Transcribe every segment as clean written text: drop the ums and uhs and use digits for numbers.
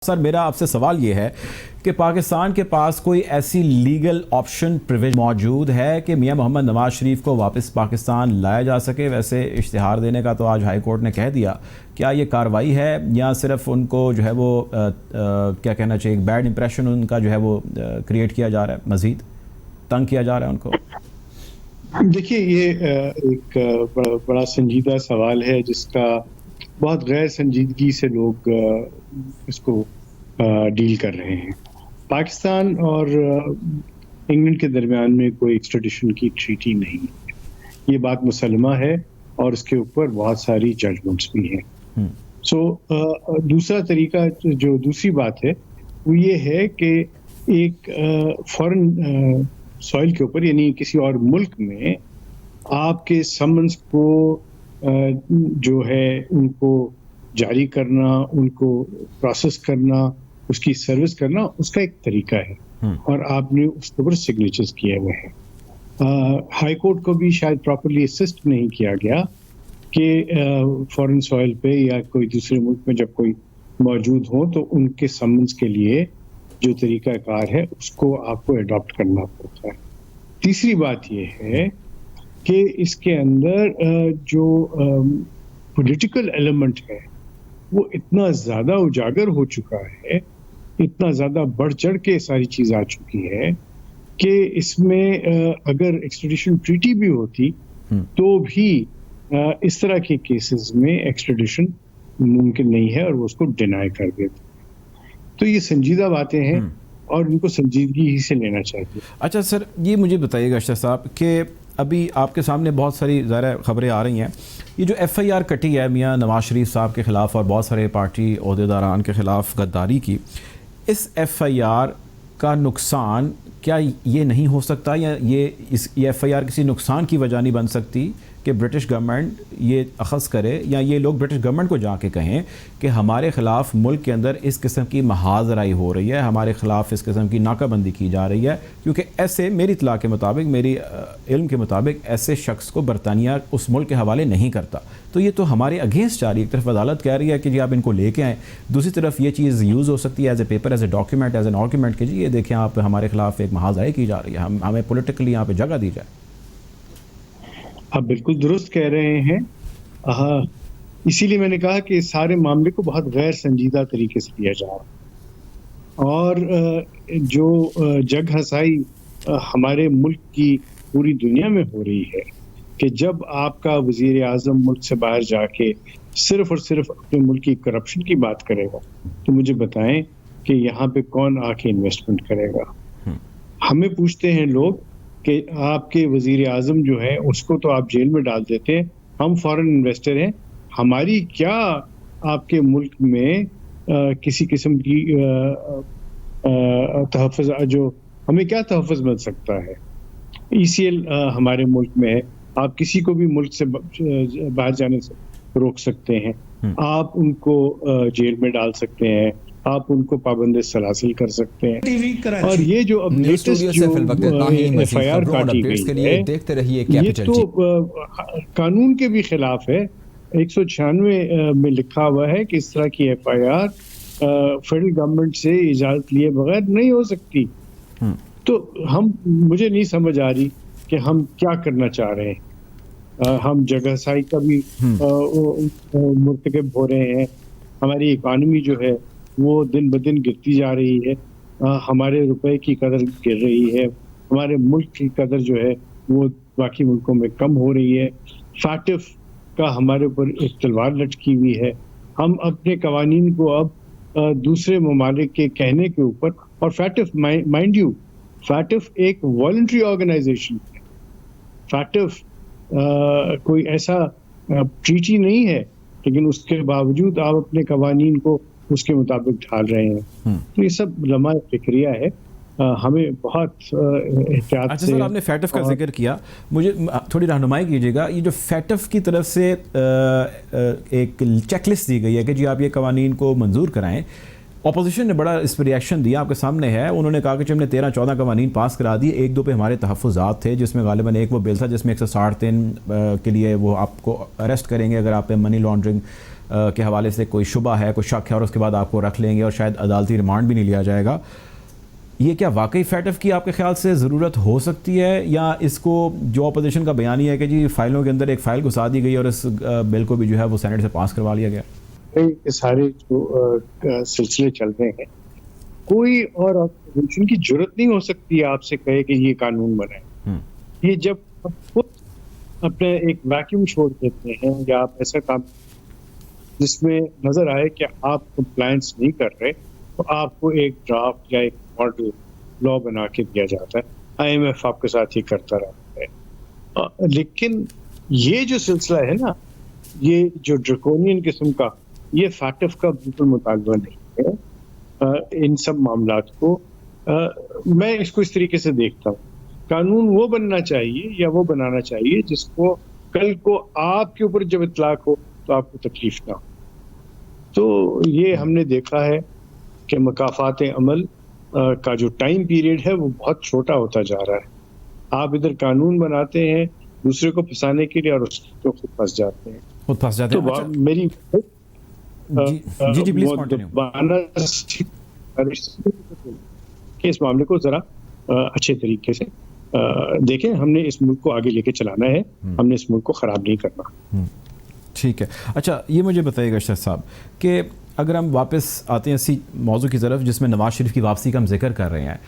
Sir मेरा आपसे सवाल ये है कि पाकिस्तान के पास कोई ऐसी लीगल ऑप्शन प्रोविजन मौजूद है कि मियां मोहम्मद नवाज शरीफ को वापस पाकिस्तान लाया जा सके। वैसे इश्तिहार देने का तो आज हाई कोर्ट ने कह दिया, क्या ये कार्रवाई है या सिर्फ उनको जो है वो क्या कहना चाहिए, एक बैड इंप्रेशन उनका जो है वो क्रिएट किया जा रहा है, मज़ीद तंग किया जा रहा है उनको? देखिए, ये एक बड़ा संजीदा सवाल है जिसका बहुत गैर संजीदगी से लोग इसको डील कर रहे हैं। पाकिस्तान और इंग्लैंड के दरमियान में कोई एक्स्ट्रेडिशन की ट्रीटी नहीं है, ये बात मुसलमा है और उसके ऊपर बहुत सारी जजमेंट्स भी हैं। दूसरा तरीका, जो दूसरी बात है वो ये है कि एक फॉरेन सॉइल के ऊपर, यानी किसी और मुल्क में आपके समन्स को जो है उनको जारी करना, उनको प्रोसेस करना, उसकी सर्विस करना, उसका एक तरीका है और आपने उसके ऊपर सिग्नेचर्स किए हुए हैं। हाई कोर्ट को भी शायद प्रॉपर्ली असिस्ट नहीं किया गया कि फॉरेन सॉइल पे या कोई दूसरे मुल्क में जब कोई मौजूद हो तो उनके समन्स के लिए जो तरीकाकार है उसको आपको अडॉप्ट करना पड़ता है। तीसरी बात ये है कि इसके अंदर जो पॉलिटिकल एलिमेंट है वो इतना ज़्यादा उजागर हो चुका है, इतना ज़्यादा बढ़ चढ़ के सारी चीज़ आ चुकी है कि इसमें अगर एक्सट्रेडिशन ट्रीटी भी होती तो भी इस तरह के केसेस में एक्सट्रेडिशन मुमकिन नहीं है और वो उसको डिनाई कर देते। तो ये संजीदा बातें हैं और इनको संजीदगी ही से लेना चाहिए। अच्छा सर, ये मुझे बताइएगा अशरफ साहब कि अभी आपके सामने बहुत सारी ज़ाहिर खबरें आ रही हैं, ये जो FIR कटी है मियां नवाज शरीफ साहब के ख़िलाफ़ और बहुत सारे पार्टी ओहदेदारान के ख़िलाफ़ गद्दारी की, इस FIR का नुकसान क्या ये नहीं हो सकता या ये FIR किसी नुकसान की वजह नहीं बन सकती कि ब्रिटिश गवर्नमेंट ये अखज़ करे या ये लोग ब्रिटिश गवर्नमेंट को जाके कहें कि हमारे ख़िलाफ़ मुल्क के अंदर इस किस्म की महाजराई हो रही है, हमारे ख़िलाफ़ इस किस्म की नाकाबंदी की जा रही है, क्योंकि ऐसे मेरी इत्तला के मुताबिक, मेरी इल्म के मुताबिक ऐसे शख्स को बरतानिया उस मुल्क के हवाले नहीं करता। तो ये तो हमारे अगेंस्ट जा रही है। एक तरफ अदालत कह रही है कि जी आप इनको लेके आएँ, दूसरी तरफ ये चीज़ यूज़ हो सकती है as a paper, as a document, as an argument कि जी ये देखें आप हमारे ख़िलाफ़ एक महाजराई की जा रही है, हमें पोलिटिकली यहाँ पर जगह दी जाए। आप बिल्कुल दुरुस्त कह रहे हैं। इसीलिए मैंने कहा कि इस सारे मामले को बहुत गैर संजीदा तरीके से लिया जा रहा है और जो जग हंसाई हमारे मुल्क की पूरी दुनिया में हो रही है कि जब आपका वजीर आज़म मुल्क से बाहर जाके सिर्फ और सिर्फ अपने मुल्क की करप्शन की बात करेगा तो मुझे बताएं कि यहाँ पे कौन आके इन्वेस्टमेंट करेगा। हमें पूछते हैं लोग कि आपके वजीर आज़म जो है उसको तो आप जेल में डाल देते हैं, हम फॉरेन इन्वेस्टर हैं, हमारी क्या आपके मुल्क में किसी किस्म की तहफ़्फ़ुज़, जो हमें क्या तहफ़्फ़ुज़ मिल सकता है? ECL हमारे मुल्क में है, आप किसी को भी मुल्क से बाहर जाने से रोक सकते हैं, आप उनको जेल में डाल सकते हैं, आप उनको पाबंद सलासिल कर सकते हैं। और ये जो अब लेटेस्ट जो FIR काटी गई है, देखते रहिए ये तो कानून के भी खिलाफ है। 196 में लिखा हुआ है कि इस तरह की FIR फेडरल गवर्नमेंट से इजाजत लिए बगैर नहीं हो सकती। तो मुझे नहीं समझ आ रही कि हम क्या करना चाह रहे हैं। हम जगहसाई का भी मुर्तकब हो रहे हैं, हमारी इकानमी जो है वो दिन ब दिन गिरती जा रही है, हमारे रुपए की कदर गिर रही है, हमारे मुल्क की कदर जो है वो बाकी मुल्कों में कम हो रही है, फाटिफ का हमारे ऊपर एक तलवार लटकी हुई है। हम अपने कवानीन को अब दूसरे ममालिक के कहने के ऊपर, और फाटिफ, माइंड यू, फाटिफ एक वॉलंटरी ऑर्गेनाइजेशन है, फाटिफ कोई ऐसा ट्रीटी नहीं है, लेकिन उसके बावजूद आप अपने कवानीन को उसके मुताबिक ढाल रहे हैं। तो ये सब लम्हा फिक्रिया है, हमें बहुत एहतियात से। सर, आपने फैटफ का जिक्र किया, मुझे थोड़ी रहनुमाई कीजिएगा। ये जो फैटफ की तरफ से एक चेकलिस्ट दी गई है कि जी आप ये कवानीन को मंजूर कराएं, अपोजिशन ने बड़ा इस पर रिएक्शन दिया, आपके सामने है। उन्होंने कहा कि हमने 13-14 कवानीन पास करा दिए, 1-2 पे हमारे तहफ़्फ़ुज़ात थे, जिसमें गालिबन एक वो बिल था जिसमें 160 दिन के लिए वो आपको अरेस्ट करेंगे अगर आप पे मनी लॉन्ड्रिंग के हवाले से कोई शुबा है, कोई शक है और उसके बाद आपको रख लेंगे और शायद अदालती रिमांड भी नहीं लिया जाएगा। ये क्या वाकई फैटफ की आपके ख्याल से ज़रूरत हो सकती है, या इसको जो अपोजिशन का बयान है कि जी फाइलों के अंदर एक फ़ाइल घुसा दी गई और इस बिल को भी जो है वो सेनेट से पास करवा लिया गया? ये सारे जो सिलसिले चल रहे हैं, कोई और अपोजिशन की जरूरत नहीं हो सकती है आपसे कहे कि ये कानून बनाए। ये जब आप खुद अपने एक वैक्यूम छोड़ देते हैं या आप ऐसा काम जिसमें नजर आए कि आप कंप्लायंस नहीं कर रहे, तो आपको एक ड्राफ्ट या एक मॉडल लॉ बना के दिया जाता है। IMF आपके साथ ही करता रहता है। लेकिन ये जो सिलसिला है ना, ये जो ड्रकोनियन किस्म का, ये फैटफ का बिल्कुल मुतालबा नहीं है। इन सब मामलात को मैं इसको इस तरीके से देखता हूँ, कानून वो बनना चाहिए या वो बनाना चाहिए जिसको कल को आपके ऊपर जब इतलाक हो तो आपको तकलीफ ना हो। तो ये हमने देखा है कि मकाफात अमल का जो टाइम पीरियड है वो बहुत छोटा होता जा रहा है। आप इधर कानून बनाते हैं दूसरे को फंसाने के लिए और उसको खुद फंस जाते हैं। तो अच्छा। मेरी जी प्लीज कंटिन्यू। कि इस मामले को जरा अच्छे तरीके से देखें। हमने इस मुल्क को आगे लेके चलाना है, हमने इस मुल्क को ख़राब नहीं करना। ठीक है। अच्छा, ये मुझे बताइएगा अशरफ साहब कि अगर हम वापस आते हैं इसी मौजू की तरफ जिसमें नवाज़ शरीफ की वापसी का हम जिक्र कर रहे हैं।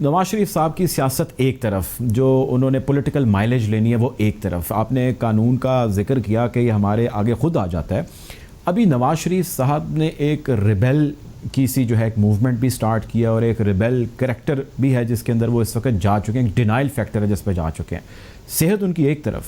नवाज़ शरीफ साहब की सियासत एक तरफ, जो उन्होंने पॉलिटिकल माइलेज लेनी है वो एक तरफ, आपने कानून का जिक्र किया कि ये हमारे आगे खुद आ जाता है। अभी नवाज़ शरीफ साहब ने एक रिबेल की सी जो है एक मूवमेंट भी स्टार्ट किया और एक रिबेल कैरेक्टर भी है जिसके अंदर वो इस वक्त जा चुके हैं, डिनाइल फैक्टर है जिस पर जा चुके हैं। सेहत उनकी एक तरफ,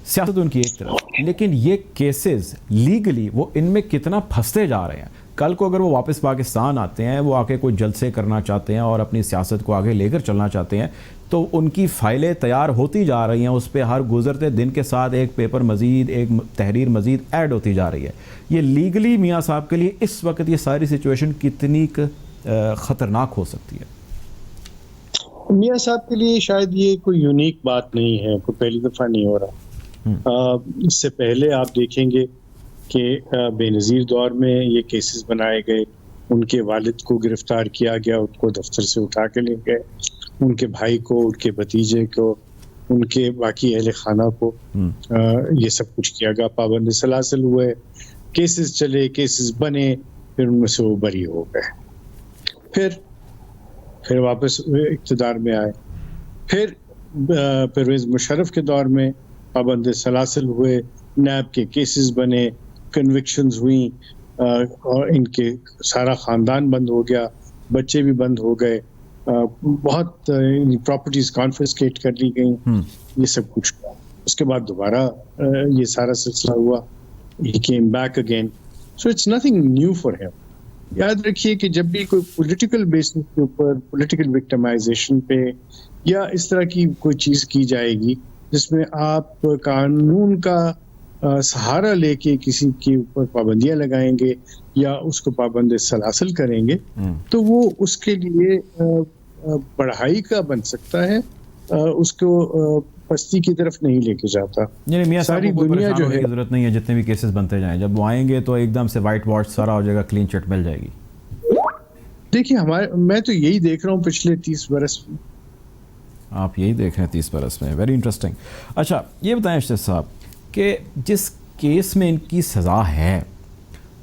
सियासत उनकी एक तरफ, लेकिन ये केसेस लीगली वो इनमें कितना फंसते जा रहे हैं। कल को अगर वो वापस पाकिस्तान आते हैं, वो आके कोई जलसे करना चाहते हैं और अपनी सियासत को आगे लेकर चलना चाहते हैं, तो उनकी फ़ाइलें तैयार होती जा रही हैं, उस पर हर गुजरते दिन के साथ एक पेपर मज़ीद, एक तहरीर मज़ीद ऐड होती जा रही है। ये लीगली मियाँ साहब के लिए इस वक्त ये सारी सिचुएशन कितनी ख़तरनाक हो सकती है? मियाँ साहब के लिए शायद ये कोई यूनिक बात नहीं है, कोई पहली दफ़ा नहीं हो रहा। इससे पहले आप देखेंगे कि बेनज़ीर दौर में ये केसेस बनाए गए, उनके वालिद को गिरफ्तार किया गया, उनको दफ्तर से उठा के ले गए, उनके भाई को, उनके भतीजे को, उनके बाकी अहले खाना को ये सब कुछ किया गया। पाबंद सलासल हुए, केसेस चले, केसेस बने, फिर उनमें से वो बरी हो गए, फिर वापस इक़्तिदार में आए। फिर परवेज़ मुशर्रफ के दौर में पाबंद सलासल हुए, नैब के केसेस बने, कन्विक्शंस हुई और इनके सारा ख़ानदान बंद हो गया, बच्चे भी बंद हो गए, बहुत प्रॉपर्टीज कॉन्फिस्केट कर ली गई, ये सब कुछ हुआ। उसके बाद दोबारा ये सारा सिलसिला हुआ, he came back again, so it's nothing new for him. याद रखिए कि जब भी कोई पॉलिटिकल बेसिस के ऊपर, पॉलिटिकल विक्टिमाइजेशन पे या इस तरह की कोई चीज़ की जाएगी जिसमें आप कानून का सहारा लेके किसी के ऊपर पाबंदियां लगाएंगे या उसको पाबंद सलासल करेंगे, तो वो उसके लिए बढ़ाई का बन सकता है, उसको पस्ती की तरफ नहीं लेके जाता। सारी दुनिया जो है, जरूरत नहीं है, जितने भी केसेस बनते जाएं, जब वो आएंगे तो एकदम से वाइट वॉश सारा हो जाएगा, क्लीन चिट मिल जाएगी। देखिए मैं तो यही देख रहा हूँ पिछले 30 बरस में। आप यही देख रहे हैं 30 बरस में, वेरी इंटरेस्टिंग। अच्छा, ये बताएं अशरफ साहब कि जिस केस में इनकी सज़ा है,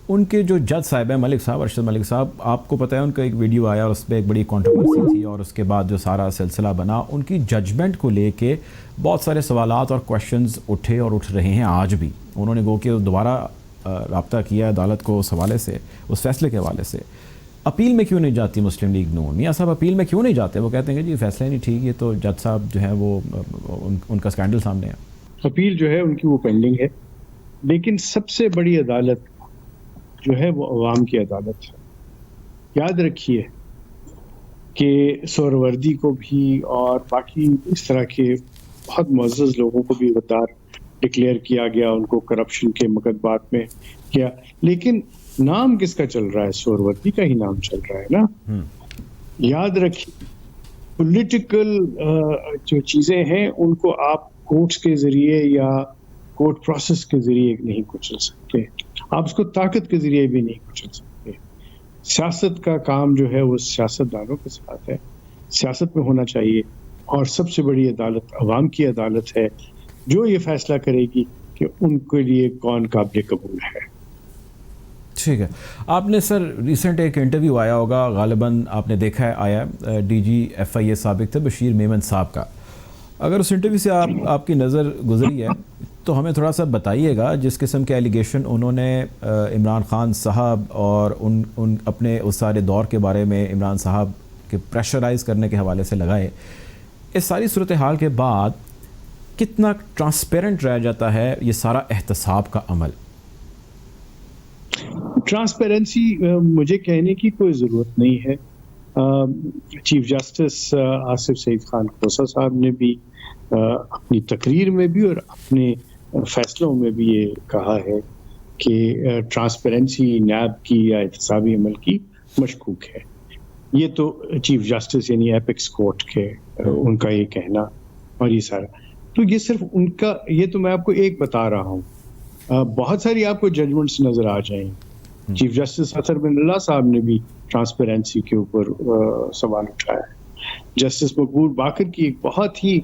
उनके जो जज साहब हैं मलिक साहब, अरशद मलिक साहब, आपको पता है उनका एक वीडियो आया और उस पर एक बड़ी कंट्रोवर्सी थी और उसके बाद जो सारा सिलसिला बना, उनकी जजमेंट को लेके बहुत सारे सवालात और क्वेश्चंस उठे और उठ रहे हैं आज भी। उन्होंने गो के दोबारा रब्ता किया अदालत को उस हवाले से, उस फैसले के हवाले से। अपील में क्यों नहीं जाती मुस्लिम लीग नून? मियाँ साहब अपील में क्यों नहीं जाते? वो कहते हैं कि जी फैसला ही नहीं ठीक, ये तो जज साहब जो है वो उनका स्कैंडल सामने है। अपील जो है उनकी वो पेंडिंग है, लेकिन सबसे बड़ी अदालत जो है वो अवाम की अदालत है। याद रखिए कि सोहरावर्दी को भी और बाकी इस तरह के बहुत मुअज़्ज़ज़ लोगों को भी गद्दार डिक्लेयर किया गया, उनको करप्शन के मुकदमात में किया, लेकिन नाम किसका चल रहा है? सोहरावर्दी का ही नाम चल रहा है ना। याद रखिए, पॉलिटिकल जो चीज़ें हैं उनको आप कोर्ट्स के ज़रिए या कोर्ट प्रोसेस के ज़रिए नहीं कुचल सकते। आप उसको ताकत के ज़रिए भी नहीं कुचल सकते। सियासत का काम जो है वो सियासतदानों के साथ है, सियासत में होना चाहिए और सबसे बड़ी अदालत अवाम की अदालत है, जो ये फैसला करेगी कि उनके लिए कौन काबिल कबूल है। ठीक है। आपने सर रिसेंट एक इंटरव्यू आया होगा, गालिबन आपने देखा है आया, डीजी FIA साबिक थे बशीर मेमन साहब का। अगर उस इंटरव्यू से आपकी नज़र गुजरी है तो हमें थोड़ा सा बताइएगा। जिस किस्म के एलिगेशन उन्होंने इमरान खान साहब और उन अपने उस सारे दौर के बारे में इमरान साहब के प्रेशराइज़ करने के हवाले से लगाए, इस सारी सूरत हाल के बाद कितना ट्रांसपेरेंट रह जाता है ये सारा एहतसाब का अमल? ट्रांसपेरेंसी मुझे कहने की कोई ज़रूरत नहीं है। चीफ जस्टिस आसिफ सईद खान खोसा साहब ने भी अपनी तकरीर में भी और अपने फैसलों में भी ये कहा है कि ट्रांसपेरेंसी नैब की या एहतसाबी अमल की मशकूक है। ये तो चीफ जस्टिस यानी एपेक्स कोर्ट के उनका ये कहना और ये सारा, तो ये सिर्फ उनका, ये तो मैं आपको एक बता रहा हूँ, बहुत सारी आपको जजमेंट्स नजर आ जाएंगी। चीफ जस्टिस असर बिन अल्लाह साहब ने भी ट्रांसपेरेंसी के ऊपर सवाल उठाया है। जस्टिस मकबूल बाकर की एक बहुत ही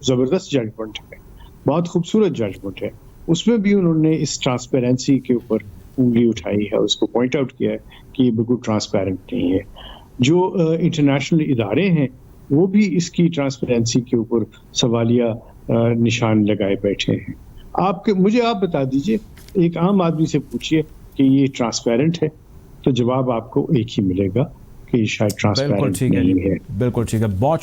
जबरदस्त जजमेंट है, बहुत खूबसूरत जजमेंट है, उसमें भी उन्होंने इस ट्रांसपेरेंसी के ऊपर उंगली उठाई है, उसको पॉइंट आउट किया है कि ये बिल्कुल ट्रांसपेरेंट नहीं है। जो इंटरनेशनल इदारे हैं वो भी इसकी ट्रांसपेरेंसी के ऊपर सवालिया निशान लगाए बैठे हैं। मुझे आप बता दीजिए, एक आम आदमी से पूछिए कि ये ट्रांसपेरेंट है, तो जवाब आपको एक ही मिलेगा कि शायद ट्रांसपेरेंट नहीं है। बिल्कुल ठीक है। बहुत